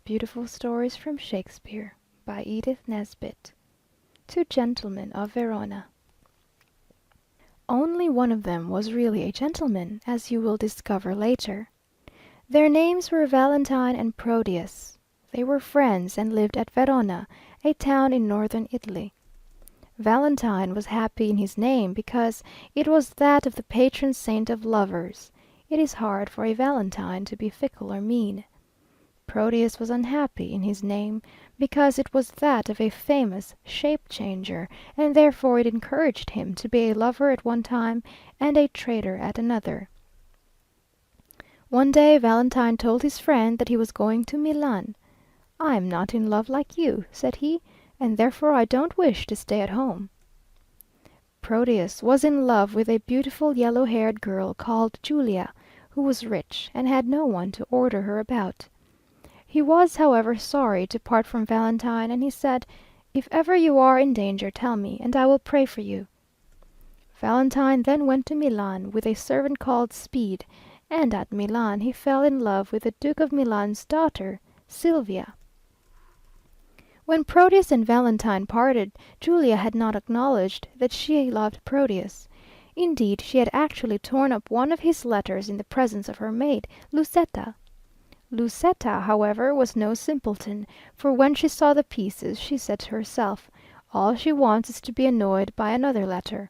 Beautiful Stories from Shakespeare by Edith Nesbit. Two Gentlemen of Verona. Only one of them was really a gentleman, as you will discover later. Their names were Valentine and Proteus. They were friends and lived at Verona, a town in northern Italy. Valentine was happy in his name because it was that of the patron saint of lovers. It is hard for a Valentine to be fickle or mean. Proteus was unhappy in his name because it was that of a famous shape changer, and therefore it encouraged him to be a lover at one time and a traitor at another. One day Valentine told his friend that he was going to Milan. "I am not in love like you," said he, "and therefore I don't wish to stay at home." Proteus was in love with a beautiful yellow-haired girl called Julia, who was rich, and had no one to order her about. He was, however, sorry to part from Valentine, and he said, "If ever you are in danger, tell me, and I will pray for you." Valentine then went to Milan with a servant called Speed, and at Milan he fell in love with the Duke of Milan's daughter, Sylvia. When Proteus and Valentine parted, Julia had not acknowledged that she loved Proteus. Indeed, she had actually torn up one of his letters in the presence of her maid, Lucetta. Lucetta, however, was no simpleton, for when she saw the pieces, she said to herself, "All she wants is to be annoyed by another letter."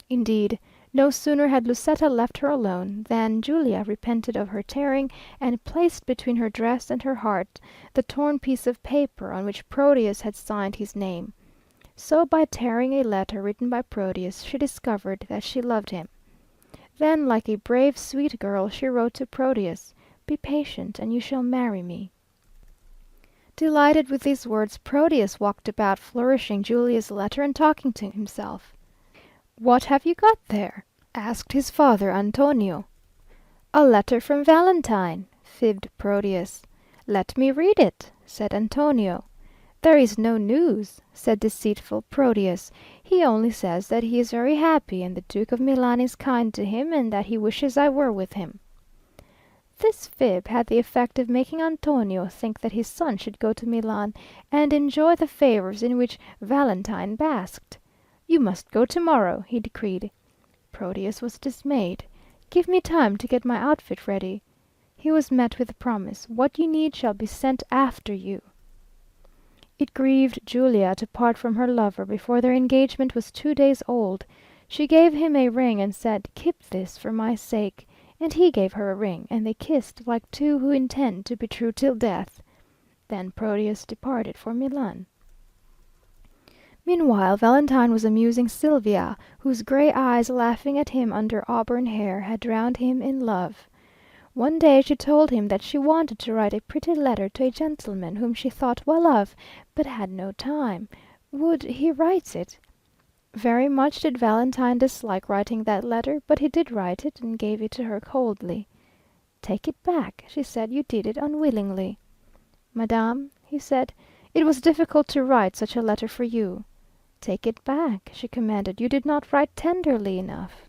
Indeed, no sooner had Lucetta left her alone, than Julia repented of her tearing, and placed between her dress and her heart the torn piece of paper on which Proteus had signed his name. So by tearing a letter written by Proteus, she discovered that she loved him. Then, like a brave, sweet girl, she wrote to Proteus, "Be patient, and you shall marry me." Delighted with these words, Proteus walked about flourishing Julia's letter and talking to himself. "What have you got there?" asked his father Antonio. "A letter from Valentine," fibbed Proteus. "Let me read it," said Antonio. "There is no news," said deceitful Proteus. "He only says that he is very happy, and the Duke of Milan is kind to him, and that he wishes I were with him." This fib had the effect of making Antonio think that his son should go to Milan and enjoy the favours in which Valentine basked. "You must go to-morrow," he decreed. Proteus was dismayed. "Give me time to get my outfit ready." He was met with the promise, "What you need shall be sent after you." It grieved Julia to part from her lover before their engagement was 2 days old. She gave him a ring and said, "Keep this for my sake," and he gave her a ring, and they kissed like two who intend to be true till death. Then Proteus departed for Milan. Meanwhile Valentine was amusing Sylvia, whose gray eyes laughing at him under auburn hair had drowned him in love. One day she told him that she wanted to write a pretty letter to a gentleman whom she thought well of, but had no time. Would he write it? Very much did Valentine dislike writing that letter, but he did write it, and gave it to her coldly. "Take it back," she said, "you did it unwillingly." "Madame," he said, "it was difficult to write such a letter for you." "Take it back," she commanded, "you did not write tenderly enough."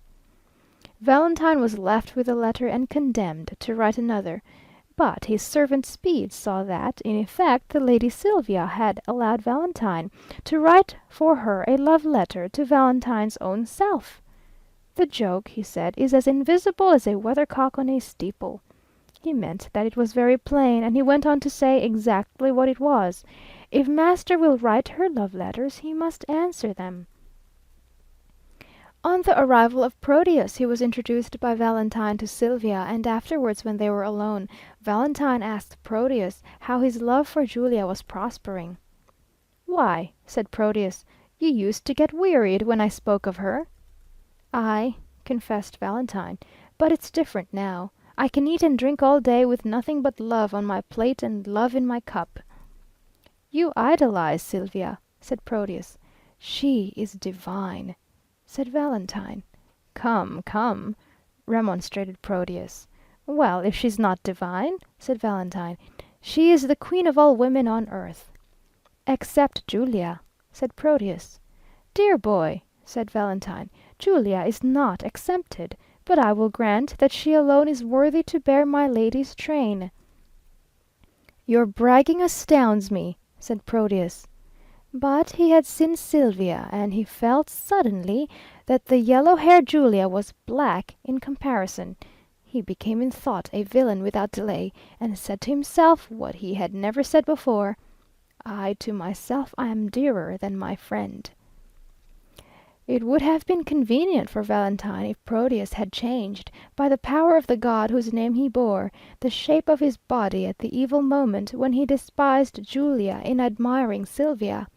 Valentine was left with the letter and condemned to write another. But his servant Speed saw that, in effect, the Lady Sylvia had allowed Valentine to write for her a love letter to Valentine's own self. "The joke," he said, "is as invisible as a weathercock on a steeple." He meant that it was very plain, and he went on to say exactly what it was. If master will write her love letters, he must answer them. On the arrival of Proteus he was introduced by Valentine to Sylvia, and afterwards when they were alone, Valentine asked Proteus how his love for Julia was prospering. "Why," said Proteus, "you used to get wearied when I spoke of her." "Aye," confessed Valentine, "but it's different now. I can eat and drink all day with nothing but love on my plate and love in my cup." "You idolize Sylvia," said Proteus. "She is divine," said Valentine. "Come, come," remonstrated Proteus. "Well, if she's not divine," said Valentine, "she is the queen of all women on earth." "Except Julia," said Proteus. "Dear boy," said Valentine, "Julia is not excepted, but I will grant that she alone is worthy to bear my lady's train." "Your bragging astounds me," said Proteus. But he had seen Sylvia, and he felt suddenly that the yellow-haired Julia was black in comparison. He became in thought a villain without delay, and said to himself what he had never said before, "I to myself am dearer than my friend." It would have been convenient for Valentine if Proteus had changed, by the power of the god whose name he bore, the shape of his body at the evil moment when he despised Julia in admiring Sylvia.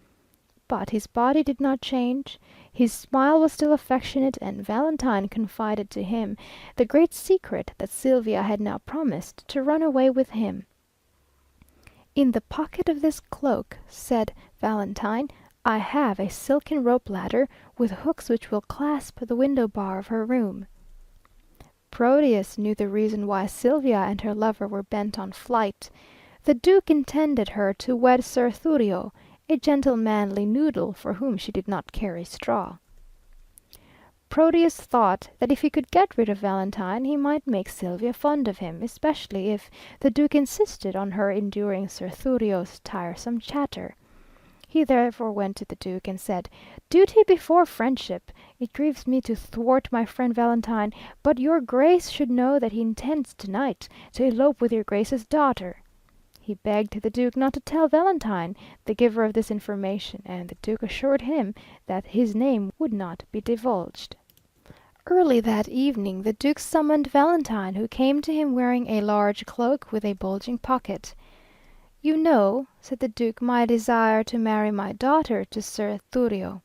But his body did not change, his smile was still affectionate, and Valentine confided to him the great secret that Sylvia had now promised to run away with him. "In the pocket of this cloak," said Valentine, "I have a silken rope ladder, with hooks which will clasp the window bar of her room." Proteus knew the reason why Sylvia and her lover were bent on flight. The Duke intended her to wed Sir Thurio, a gentlemanly noodle for whom she did not care a straw. Proteus thought that if he could get rid of Valentine he might make Sylvia fond of him, especially if the Duke insisted on her enduring Sir Thurio's tiresome chatter. He therefore went to the Duke and said, "Duty before friendship. It grieves me to thwart my friend Valentine, but your Grace should know that he intends tonight to elope with your Grace's daughter." He begged the Duke not to tell Valentine the giver of this information, and the Duke assured him that his name would not be divulged. Early that evening the Duke summoned Valentine, who came to him wearing a large cloak with a bulging pocket. "You know," said the Duke, "my desire to marry my daughter to Sir Thurio."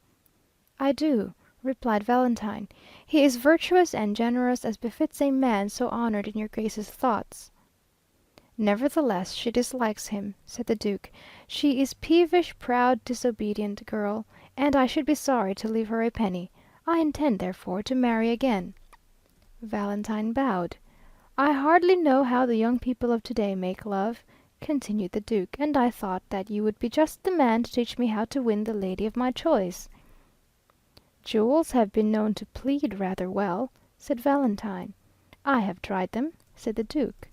"I do," replied Valentine. "He is virtuous and generous as befits a man so honoured in your Grace's thoughts." "Nevertheless she dislikes him," said the Duke. "She is peevish, proud, disobedient girl, and I should be sorry to leave her a penny. I intend, therefore, to marry again." Valentine bowed. "I hardly know how the young people of to-day make love," continued the Duke, "and I thought that you would be just the man to teach me how to win the lady of my choice." "Jewels have been known to plead rather well," said Valentine. "I have tried them," said the Duke.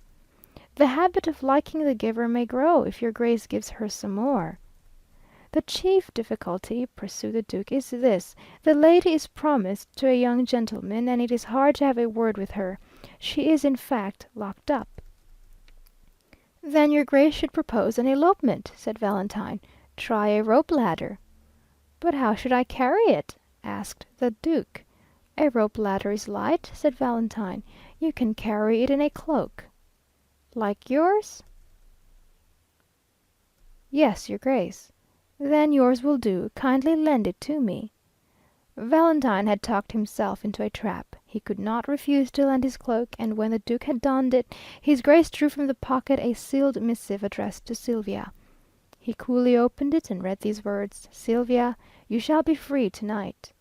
"The habit of liking the giver may grow if your Grace gives her some more." "The chief difficulty," pursued the Duke, "is this. The lady is promised to a young gentleman, and it is hard to have a word with her. She is, in fact, locked up." "Then your Grace should propose an elopement," said Valentine. "Try a rope ladder." "But how should I carry it?" asked the Duke. "A rope ladder is light," said Valentine. "You can carry it in a cloak." "Like yours?" "Yes, your Grace." "Then yours will do. Kindly lend it to me." Valentine had talked himself into a trap. He could not refuse to lend his cloak, and when the Duke had donned it, his Grace drew from the pocket a sealed missive addressed to Sylvia. He coolly opened it and read these words: "Sylvia, you shall be free tonight."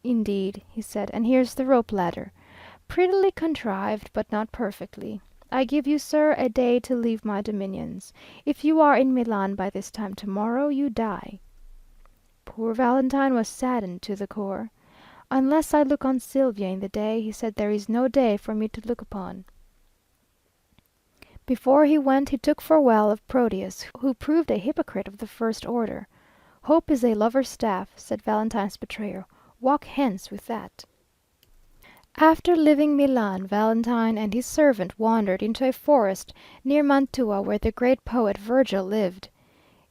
"Indeed," he said, "and here's the rope ladder. Prettily contrived, but not perfectly. I give you, sir, a day to leave my dominions. If you are in Milan by this time tomorrow, you die." Poor Valentine was saddened to the core. "Unless I look on Sylvia in the day," he said, "there is no day for me to look upon." Before he went he took farewell of Proteus, who proved a hypocrite of the first order. "Hope is a lover's staff," said Valentine's betrayer. "Walk hence with that." After leaving Milan, Valentine and his servant wandered into a forest near Mantua where the great poet Virgil lived.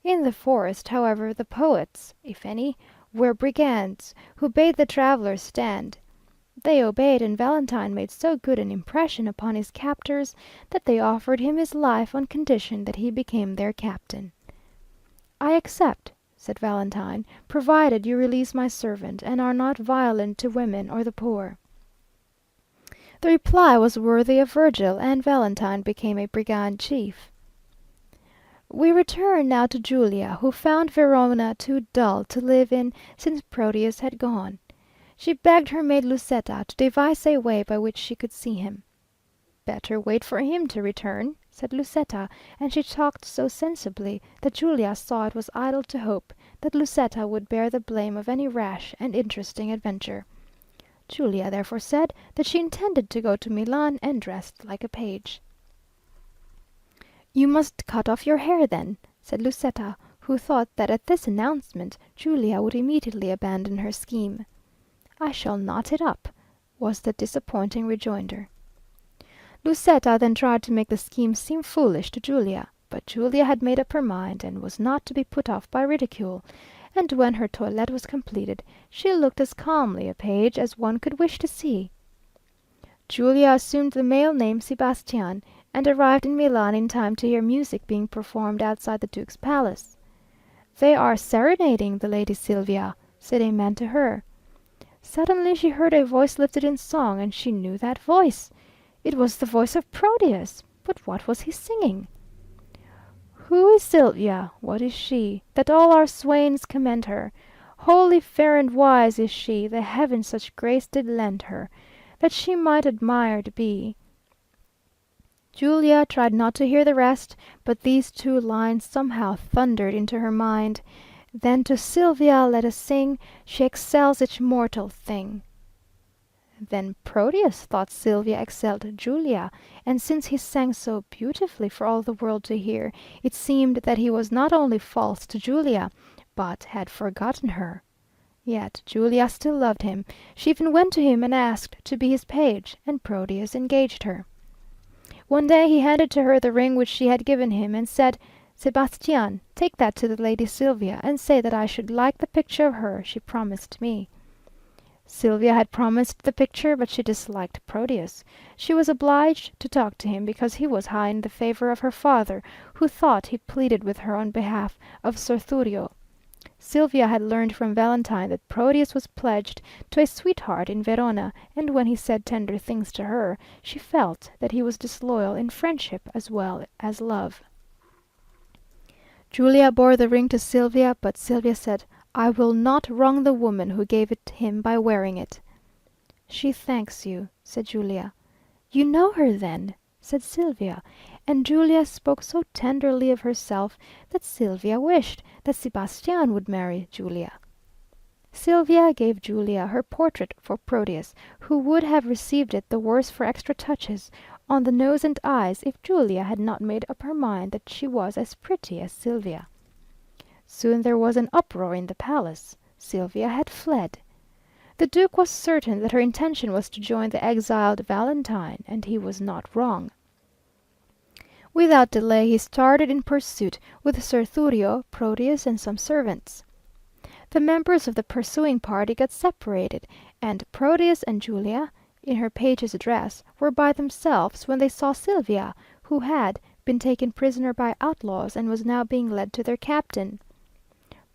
In the forest, however, the poets, if any, were brigands, who bade the travellers stand. They obeyed, and Valentine made so good an impression upon his captors that they offered him his life on condition that he became their captain. "I accept," said Valentine, "provided you release my servant, and are not violent to women or the poor." The reply was worthy of Virgil, and Valentine became a brigand chief. We return now to Julia, who found Verona too dull to live in since Proteus had gone. She begged her maid Lucetta to devise a way by which she could see him. "Better wait for him to return," said Lucetta, and she talked so sensibly that Julia saw it was idle to hope that Lucetta would bear the blame of any rash and interesting adventure. Julia therefore said that she intended to go to Milan and dressed like a page. "You must cut off your hair, then," said Lucetta, who thought that at this announcement Julia would immediately abandon her scheme. "I shall knot it up," was the disappointing rejoinder. Lucetta then tried to make the scheme seem foolish to Julia, but Julia had made up her mind, and was not to be put off by ridicule, and when her toilette was completed, she looked as calmly a page as one could wish to see. Julia assumed the male name Sebastian, and arrived in Milan in time to hear music being performed outside the Duke's palace. "They are serenading the Lady Silvia," said a man to her. Suddenly she heard a voice lifted in song, and she knew that voice. It was the voice of Proteus, but what was he singing? "Who is Silvia? What is she? That all our swains commend her? Holy, fair, and wise is she, the heavens such grace did lend her, that she might admired be." Julia tried not to hear the rest, but these two lines somehow thundered into her mind. "Then to Silvia let us sing, she excels each mortal thing." Then Proteus thought Silvia excelled Julia, and since he sang so beautifully for all the world to hear, it seemed that he was not only false to Julia, but had forgotten her. Yet Julia still loved him. She even went to him and asked to be his page, and Proteus engaged her. One day he handed to her the ring which she had given him, and said, "Sebastian, take that to the Lady Silvia, and say that I should like the picture of her she promised me." Silvia had promised the picture, but she disliked Proteus. She was obliged to talk to him because he was high in the favour of her father, who thought he pleaded with her on behalf of Sir. Silvia had learned from Valentine that Proteus was pledged to a sweetheart in Verona, and when he said tender things to her, she felt that he was disloyal in friendship as well as love. Julia bore the ring to Silvia, but Silvia said, "I will not wrong the woman who gave it him by wearing it." "She thanks you," said Julia. "You know her, then?" said Silvia, and Julia spoke so tenderly of herself that Silvia wished that Sebastian would marry Julia. Silvia gave Julia her portrait for Proteus, who would have received it the worse for extra touches on the nose and eyes if Julia had not made up her mind that she was as pretty as Silvia. Soon there was an uproar in the palace. Silvia had fled. The Duke was certain that her intention was to join the exiled Valentine, and he was not wrong. Without delay he started in pursuit with Sir, Proteus, and some servants. The members of the pursuing party got separated, and Proteus and Julia, in her page's dress, were by themselves when they saw Silvia, who had been taken prisoner by outlaws and was now being led to their captain.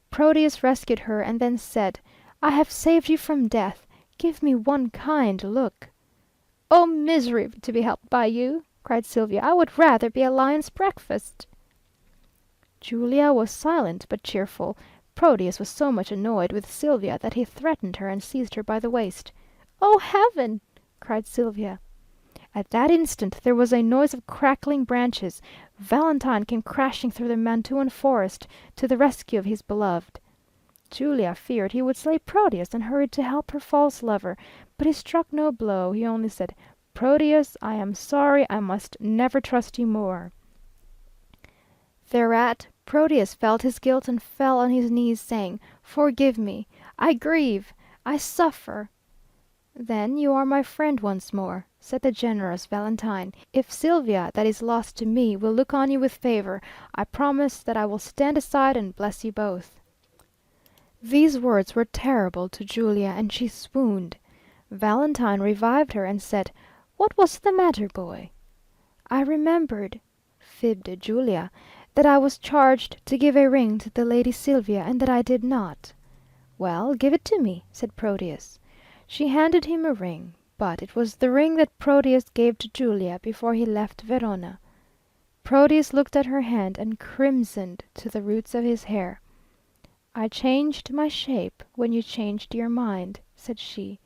Proteus rescued her and then said, "I have saved you from death. Give me one kind look." "Oh, misery to be helped by you!" cried Silvia. "I would rather be a lion's breakfast." Julia was silent but cheerful. Proteus was so much annoyed with Silvia that he threatened her and seized her by the waist. "Oh, heaven!" cried Silvia. At that instant there was a noise of crackling branches. Valentine came crashing through the Mantuan forest to the rescue of his beloved. Julia feared he would slay Proteus, and hurried to help her false lover, but he struck no blow. He only said, "Proteus, I am sorry. I must never trust you more." Thereat Proteus felt his guilt and fell on his knees, saying, "Forgive me. I grieve. I suffer." "Then you are my friend once more," said the generous Valentine. "If Silvia, that is lost to me, will look on you with favour, I promise that I will stand aside and bless you both." These words were terrible to Julia, and she swooned. Valentine revived her and said, "What was the matter, boy?" "I remembered," fibbed Julia, "that I was charged to give a ring to the Lady Silvia, and that I did not." "Well, give it to me," said Proteus. She handed him a ring, but it was the ring that Proteus gave to Julia before he left Verona. Proteus looked at her hand and crimsoned to the roots of his hair. "I changed my shape when you changed your mind," said she.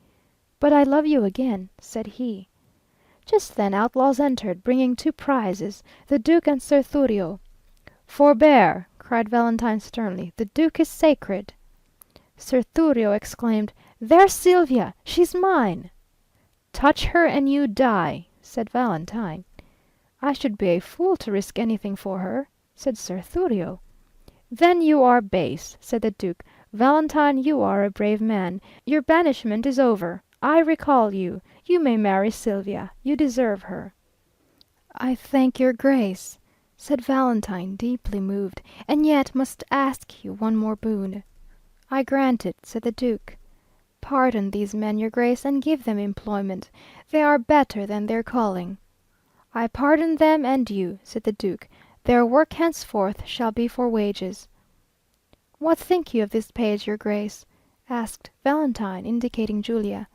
"But I love you again," said he. Just then outlaws entered, bringing two prizes, the Duke and Sir. "Forbear!" cried Valentine sternly. "The Duke is sacred." Sir exclaimed, "There's Silvia! She's mine!" "Touch her and you die," said Valentine. "I should be a fool to risk anything for her," said Sir Thurio. "Then you are base," said the Duke. "Valentine, you are a brave man. Your banishment is over. I recall you. You may marry Sylvia. You deserve her." "I thank your Grace," said Valentine, deeply moved, "and yet must ask you one more boon." "I grant it," said the Duke. "Pardon these men, your Grace, and give them employment. They are better than their calling." "I pardon them and you," said the Duke. "Their work henceforth shall be for wages." "What think you of this page, your Grace?" asked Valentine, indicating Julia.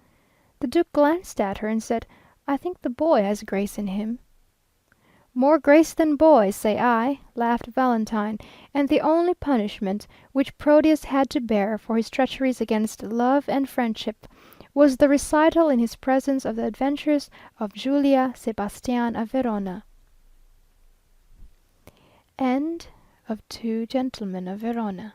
The Duke glanced at her and said, "I think the boy has grace in him." "More grace than boy, say I," laughed Valentine, and the only punishment which Proteus had to bear for his treacheries against love and friendship was the recital in his presence of the adventures of Julia Sebastian of Verona. End of Two Gentlemen of Verona.